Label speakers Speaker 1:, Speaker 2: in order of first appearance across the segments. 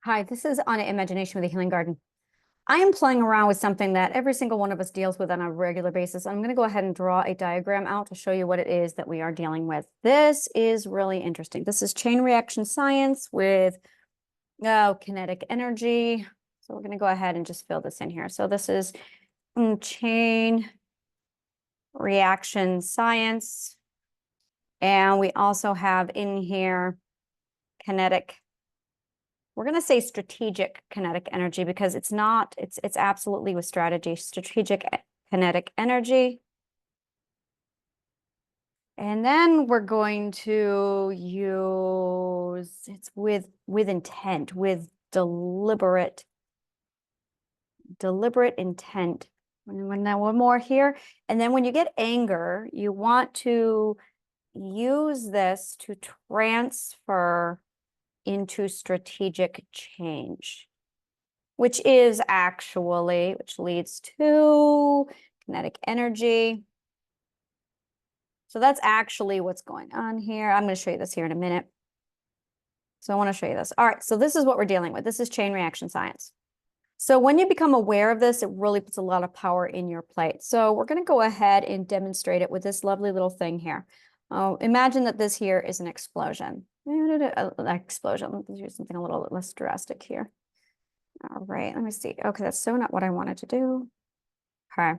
Speaker 1: Hi, this is Anna Imagination with the Healing Garden. I am playing around with something that every single one of us deals with on a regular basis. I'm going to go ahead and draw a diagram out to show you what it is that we are dealing with. This is really interesting. This is chain reaction science with kinetic energy. So we're going to go ahead and just fill this in here. So this is chain reaction science. And we also have in here kinetic. We're going to say strategic kinetic energy because it's not, it's absolutely with strategy. Strategic kinetic energy. And then we're going to use, it's with intent, with deliberate intent. Now one more here. And then when you get anger, you want to use this to transfer into strategic change, which leads to kinetic energy. So that's actually what's going on here. I'm going to show you this here in a minute. So I want to show you this. All right, so this is what we're dealing with. This is chain reaction science. So when you become aware of this, it really puts a lot of power in your plate. So we're going to go ahead and demonstrate it with this lovely little thing here. Imagine that this here is an explosion. Explosion. Let's do something a little less drastic here. All right, let me see. Okay, that's so not what I wanted to do. Okay.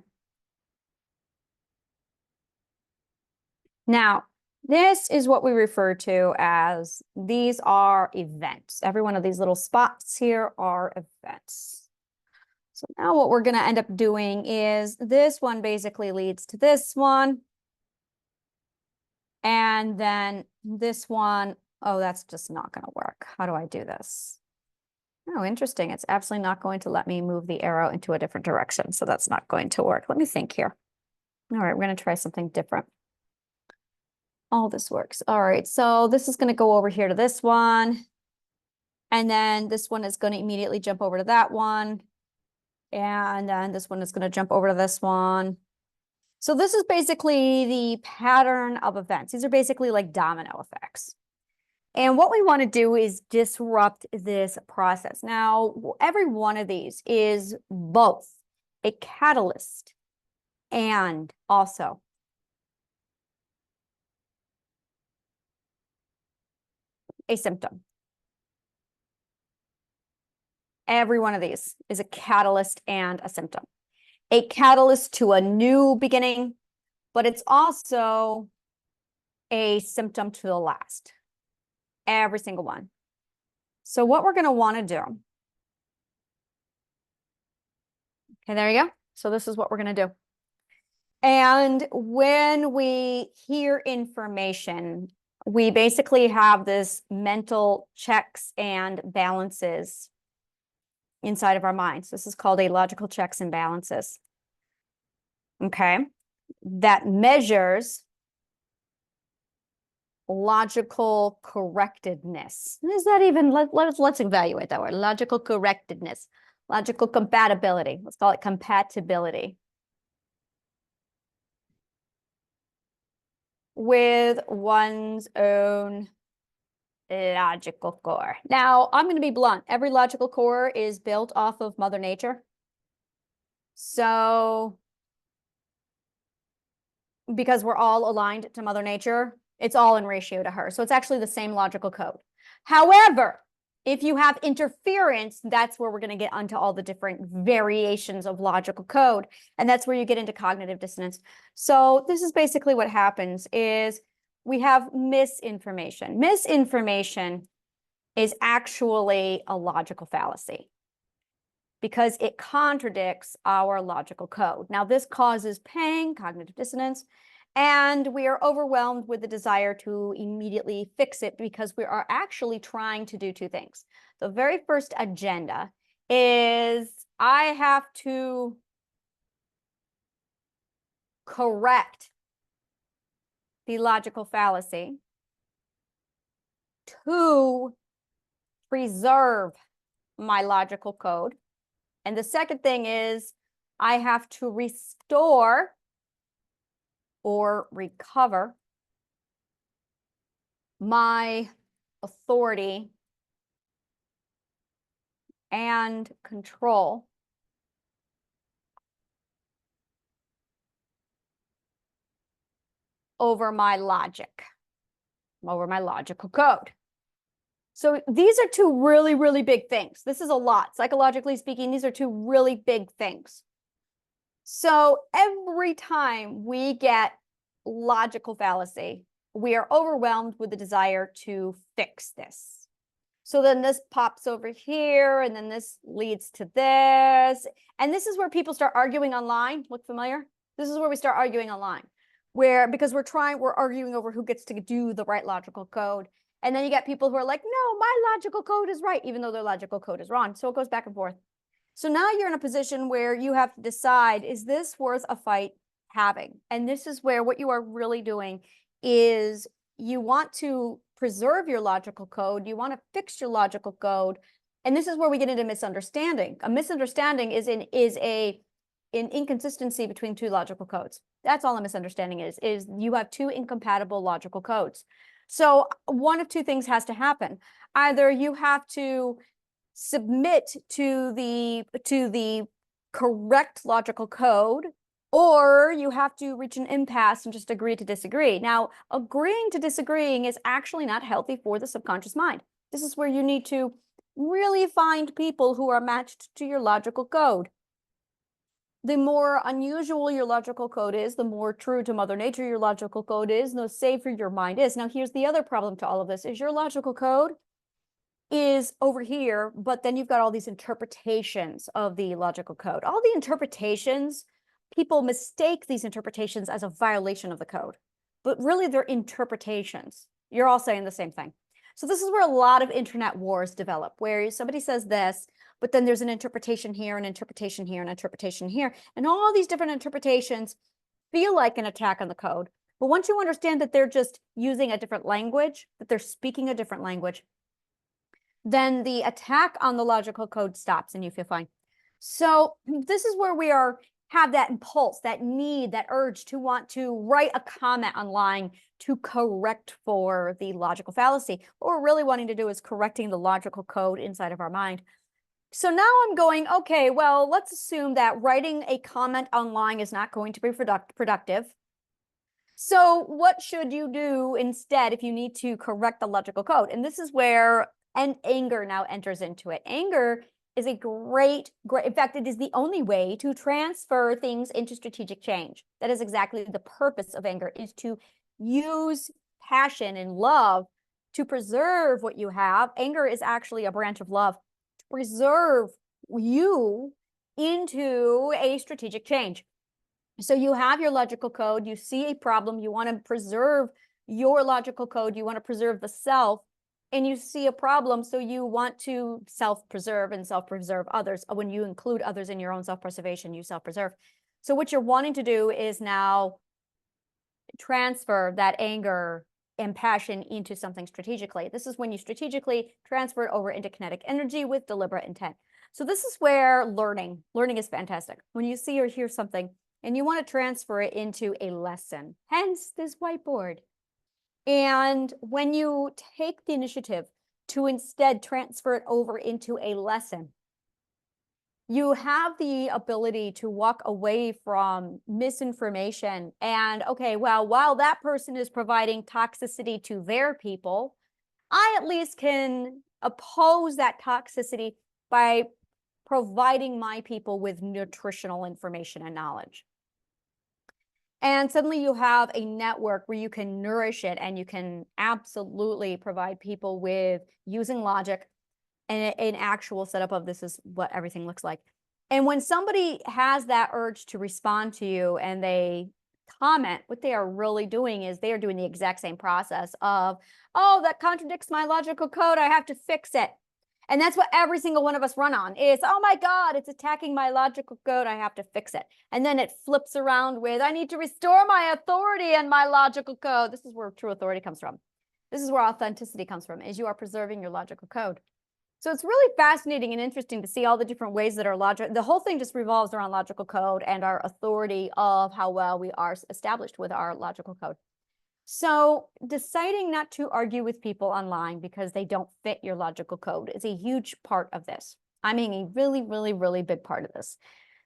Speaker 1: Now, this is what we refer to as, these are events. Every one of these little spots here are events. So now what we're going to end up doing is this one basically leads to this one. And then this one, oh, that's just not going to work. How do I do this? Oh, interesting. It's absolutely not going to let me move the arrow into a different direction. So that's not going to work. Let me think here. All right, we're going to try something different. All this works. All right, so this is going to go over here to this one. And then this one is going to immediately jump over to that one. And then this one is going to jump over to this one. So this is basically the pattern of events. These are basically like domino effects. And what we want to do is disrupt this process. Now, every one of these is both a catalyst and also a symptom. Every one of these is a catalyst and a symptom. A catalyst to a new beginning, but it's also a symptom to the last. Every single one. So what we're going to want to do. Okay, there you go. So this is what we're going to do. And when we hear information, we basically have this mental checks and balances inside of our minds. This is called a logical checks and balances. Okay, that measures logical correctedness. Is that even, let's evaluate that word. Logical correctedness, logical compatibility. Let's call it compatibility with one's own logical core. Now, I'm going to be blunt. Every logical core is built off of Mother Nature. So, because we're all aligned to Mother Nature, it's all in ratio to her. So it's actually the same logical code. However, if you have interference, that's where we're going to get onto all the different variations of logical code. And that's where you get into cognitive dissonance. So this is basically what happens is we have misinformation. Misinformation is actually a logical fallacy because it contradicts our logical code. Now, this causes pain, cognitive dissonance, and we are overwhelmed with the desire to immediately fix it because we are actually trying to do two things. The very first agenda is I have to correct the logical fallacy to preserve my logical code. And the second thing is I have to restore or recover my authority and control over my logic, over my logical code. So these are two really, really big things. This is a lot. Psychologically speaking, these are two really big things. So every time we get logical fallacy, we are overwhelmed with the desire to fix this. So then this pops over here, and then this leads to this. And this is where people start arguing online. Look familiar? This is where we start arguing online, because we're arguing over who gets to do the right logical code. And then you get people who are like, no, my logical code is right, even though their logical code is wrong. So it goes back and forth. So now you're in a position where you have to decide, is this worth a fight having? And this is where what you are really doing is you want to preserve your logical code. You want to fix your logical code. And this is where we get into misunderstanding. A misunderstanding is an inconsistency between two logical codes. That's all a misunderstanding is you have two incompatible logical codes. So one of two things has to happen. Either you have to submit to the correct logical code, or you have to reach an impasse and just agree to disagree. Now, agreeing to disagreeing is actually not healthy for the subconscious mind. This is where you need to really find people who are matched to your logical code. The more unusual your logical code is, the more true to Mother Nature your logical code is, the safer your mind is. Now, here's the other problem to all of this, is your logical code is over here, but then you've got all these interpretations of the logical code. All the interpretations, people mistake these interpretations as a violation of the code, but really they're interpretations. You're all saying the same thing. So this is where a lot of internet wars develop, where somebody says this, but then there's an interpretation here, an interpretation here, an interpretation here, and all these different interpretations feel like an attack on the code. But once you understand that they're just using a different language, that they're speaking a different language, then the attack on the logical code stops and you feel fine. So this is where we have that impulse, that need, that urge to want to write a comment online to correct for the logical fallacy. What we're really wanting to do is correcting the logical code inside of our mind. So now I'm going, okay, well, let's assume that writing a comment online is not going to be productive. So what should you do instead if you need to correct the logical code? And this is where anger now enters into it. Anger is a great, in fact, it is the only way to transfer things into strategic change. That is exactly the purpose of anger, is to use passion and love to preserve what you have. Anger is actually a branch of love to preserve you into a strategic change. So you have your logical code, you see a problem, you want to preserve your logical code, you want to preserve the self, and you see a problem, so you want to self-preserve and self-preserve others. When you include others in your own self-preservation, you self-preserve. So what you're wanting to do is now transfer that anger and passion into something strategically. This is when you strategically transfer it over into kinetic energy with deliberate intent. So this is where learning is fantastic. When you see or hear something and you want to transfer it into a lesson, hence this whiteboard. And when you take the initiative to instead transfer it over into a lesson, you have the ability to walk away from misinformation and, okay, well, while that person is providing toxicity to their people, I at least can oppose that toxicity by providing my people with nutritional information and knowledge. And suddenly you have a network where you can nourish it, and you can absolutely provide people with using logic and an actual setup of this is what everything looks like. And when somebody has that urge to respond to you and they comment, what they are really doing is they are doing the exact same process of, oh, that contradicts my logical code, I have to fix it. And that's what every single one of us run on is, oh my God, it's attacking my logical code, I have to fix it. And then it flips around with, I need to restore my authority and my logical code. This is where true authority comes from. This is where authenticity comes from, is you are preserving your logical code. So it's really fascinating and interesting to see all the different ways that our logic, the whole thing just revolves around logical code and our authority of how well we are established with our logical code. So deciding not to argue with people online because they don't fit your logical code is a huge part of this. I mean, a really, really, really big part of this.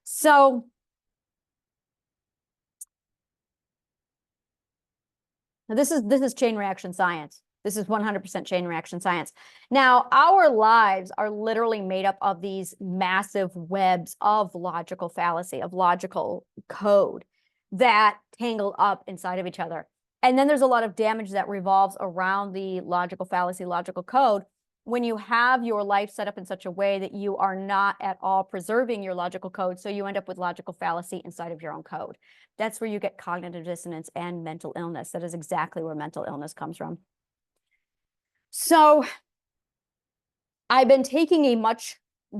Speaker 1: So now this is chain reaction science. This is 100% chain reaction science. Now, our lives are literally made up of these massive webs of logical fallacy, of logical code that tangle up inside of each other. And then there's a lot of damage that revolves around the logical fallacy, logical code. When you have your life set up in such a way that you are not at all preserving your logical code, so you end up with logical fallacy inside of your own code. That's where you get cognitive dissonance and mental illness. That is exactly where mental illness comes from. So I've been taking a much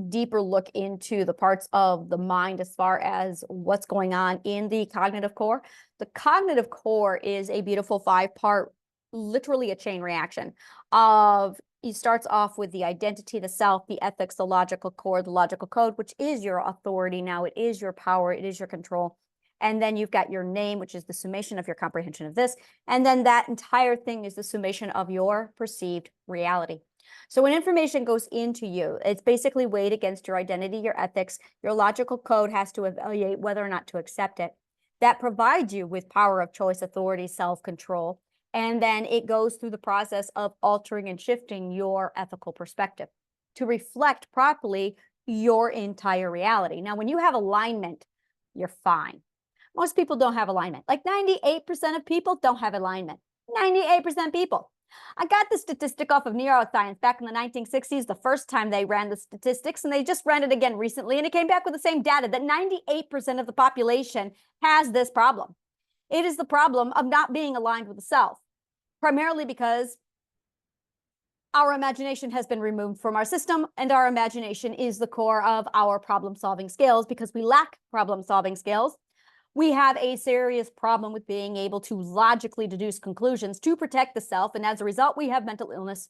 Speaker 1: deeper look into the parts of the mind as far as what's going on in the cognitive core. The cognitive core is a beautiful 5-part, literally a chain reaction of, it starts off with the identity, the self, the ethics, the logical core, the logical code, which is your authority now. It is your power. It is your control. And then you've got your name, which is the summation of your comprehension of this. And then that entire thing is the summation of your perceived reality. So when information goes into you, it's basically weighed against your identity, your ethics. Your logical code has to evaluate whether or not to accept it. That provides you with power of choice, authority, self-control. And then it goes through the process of altering and shifting your ethical perspective to reflect properly your entire reality. Now, when you have alignment, you're fine. Most people don't have alignment. Like 98% of people don't have alignment. 98% people. I got the statistic off of neuroscience back in the 1960s, the first time they ran the statistics, and they just ran it again recently, and it came back with the same data that 98% of the population has this problem. It is the problem of not being aligned with the self, primarily because our imagination has been removed from our system, and our imagination is the core of our problem-solving skills. Because we lack problem-solving skills, we have a serious problem with being able to logically deduce conclusions to protect the self, and as a result, we have mental illness.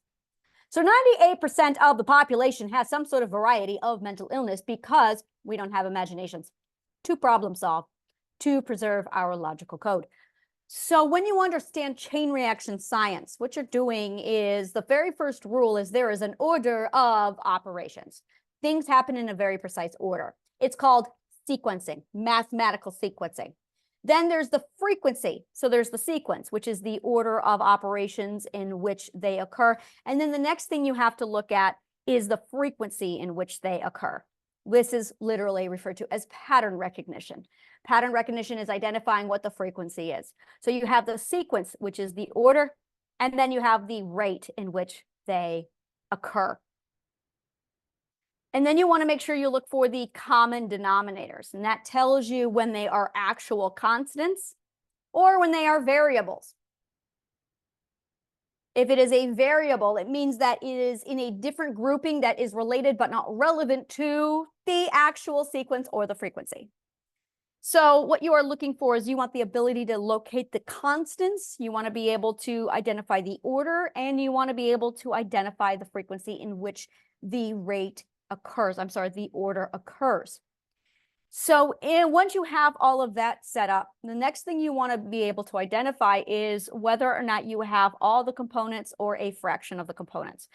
Speaker 1: So 98% of the population has some sort of variety of mental illness because we don't have imaginations to problem solve, to preserve our logical code. So when you understand chain reaction science, what you're doing is, the very first rule is there is an order of operations. Things happen in a very precise order. It's called sequencing, mathematical sequencing. Then there's the frequency. So there's the sequence, which is the order of operations in which they occur. And then the next thing you have to look at is the frequency in which they occur. This is literally referred to as pattern recognition. Pattern recognition is identifying what the frequency is. So you have the sequence, which is the order, and then you have the rate in which they occur. And then you want to make sure you look for the common denominators, and that tells you when they are actual constants or when they are variables. If it is a variable, it means that it is in a different grouping that is related but not relevant to the actual sequence or the frequency. So what you are looking for is, you want the ability to locate the constants, you want to be able to identify the order, and you want to be able to identify the frequency in which the rate occurs. I'm sorry, the order occurs. So once you have all of that set up, the next thing you want to be able to identify is whether or not you have all the components or a fraction of the components.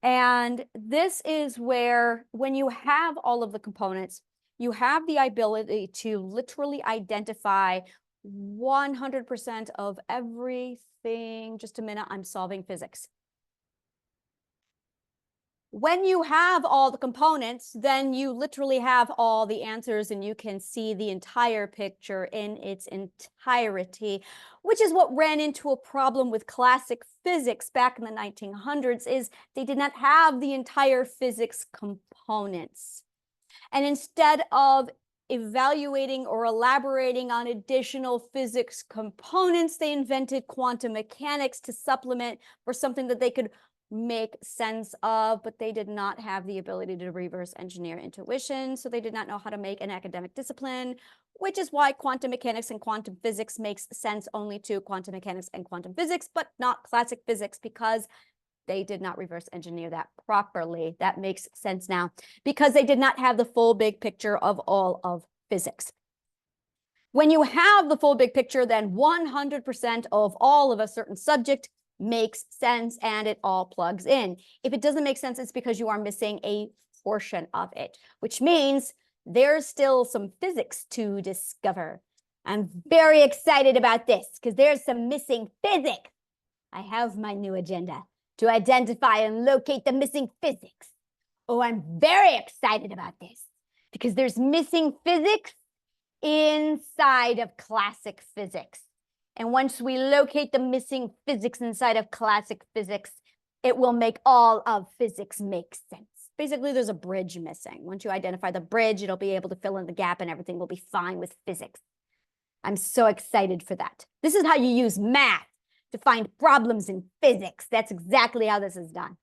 Speaker 1: And this is where, when you have all of the components, you have the ability to literally identify 100% of everything. Just a minute, I'm solving physics. When you have all the components, then you literally have all the answers, and you can see the entire picture in its entirety, which is what ran into a problem with classic physics back in the 1900s, is they did not have the entire physics components. And instead of evaluating or elaborating on additional physics components, they invented quantum mechanics to supplement for something that they could make sense of, but they did not have the ability to reverse engineer intuition, so they did not know how to make an academic discipline, which is why quantum mechanics and quantum physics makes sense only to quantum mechanics and quantum physics, but not classic physics, because they did not reverse engineer that properly. That makes sense now, because they did not have the full big picture of all of physics. When you have the full big picture, then 100% of all of a certain subject makes sense, and it all plugs in. If it doesn't make sense, it's because you are missing a portion of it, which means there's still some physics to discover. I'm very excited about this because there's some missing physics. I have my new agenda to identify and locate the missing physics. Oh, I'm very excited about this because there's missing physics inside of classic physics. And once we locate the missing physics inside of classic physics, it will make all of physics make sense. Basically, there's a bridge missing. Once you identify the bridge, it'll be able to fill in the gap and everything will be fine with physics. I'm so excited for that. This is how you use math to find problems in physics. That's exactly how this is done.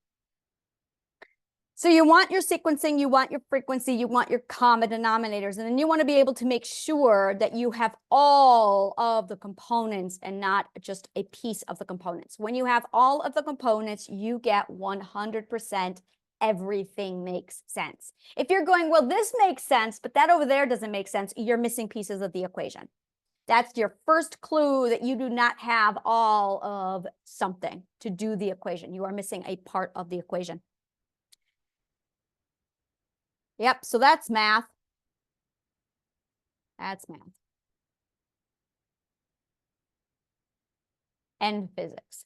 Speaker 1: So you want your sequencing, you want your frequency, you want your common denominators, and then you want to be able to make sure that you have all of the components and not just a piece of the components. When you have all of the components, you get 100% everything makes sense. If you're going, well, this makes sense, but that over there doesn't make sense, you're missing pieces of the equation. That's your first clue that you do not have all of something to do the equation. You are missing a part of the equation. Yep, so that's math. That's math. And physics.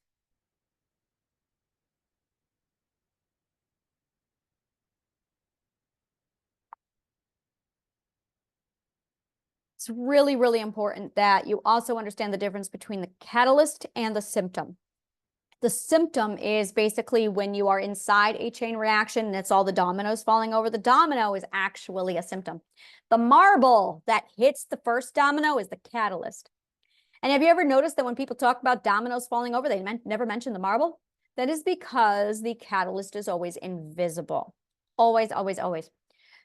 Speaker 1: It's really, really important that you also understand the difference between the catalyst and the symptom. The symptom is basically when you are inside a chain reaction and it's all the dominoes falling over. The domino is actually a symptom. The marble that hits the first domino is the catalyst. And have you ever noticed that when people talk about dominoes falling over, they never mention the marble? That is because the catalyst is always invisible. Always, always, always.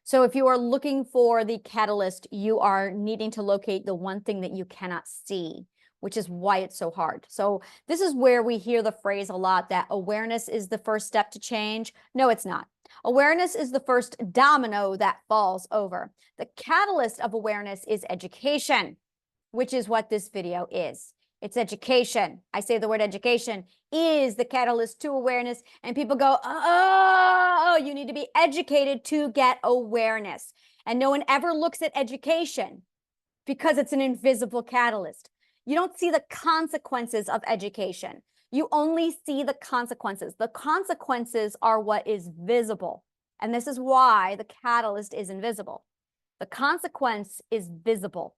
Speaker 1: So if you are looking for the catalyst, you are needing to locate the one thing that you cannot see, which is why it's so hard. So this is where we hear the phrase a lot that awareness is the first step to change. No, it's not. Awareness is the first domino that falls over. The catalyst of awareness is education, which is what this video is. It's education. I say the word education is the catalyst to awareness, and people go, oh, you need to be educated to get awareness. And no one ever looks at education because it's an invisible catalyst. You don't see the consequences of education. You only see the consequences. The consequences are what is visible. And this is why the catalyst is invisible. The consequence is visible.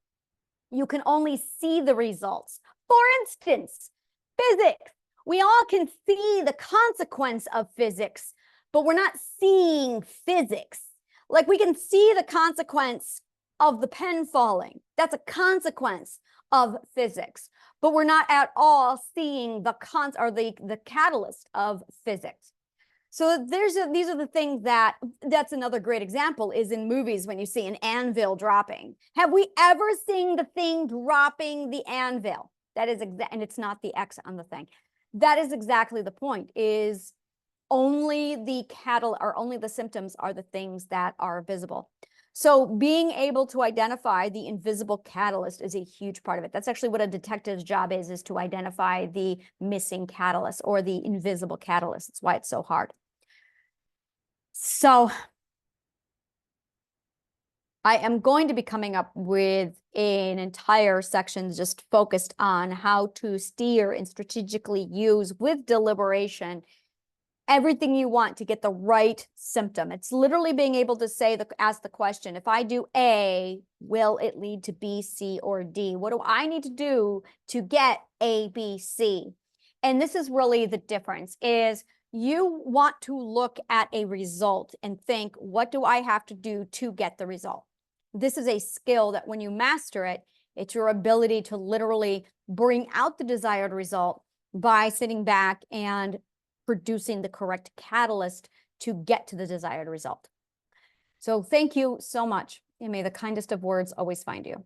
Speaker 1: You can only see the results. For instance, physics. We all can see the consequence of physics, but we're not seeing physics. Like we can see the consequence of the pen falling. That's a consequence of physics, but we're not at all seeing the catalyst of physics. So these are the things that's another great example is in movies when you see an anvil dropping. Have we ever seen the thing dropping the anvil? That is and it's not the X on the thing. That is exactly the point, is only the symptoms are the things that are visible. So being able to identify the invisible catalyst is a huge part of it. That's actually what a detective's job is to identify the missing catalyst or the invisible catalyst. That's why it's so hard. So I am going to be coming up with an entire section just focused on how to steer and strategically use with deliberation everything you want to get the right symptom. It's literally being able to ask the question, if I do A, will it lead to B, C, or D? What do I need to do to get A, B, C? And this is really the difference, is you want to look at a result and think, what do I have to do to get the result? This is a skill that when you master it, it's your ability to literally bring out the desired result by sitting back and producing the correct catalyst to get to the desired result. So thank you so much, and may the kindest of words always find you.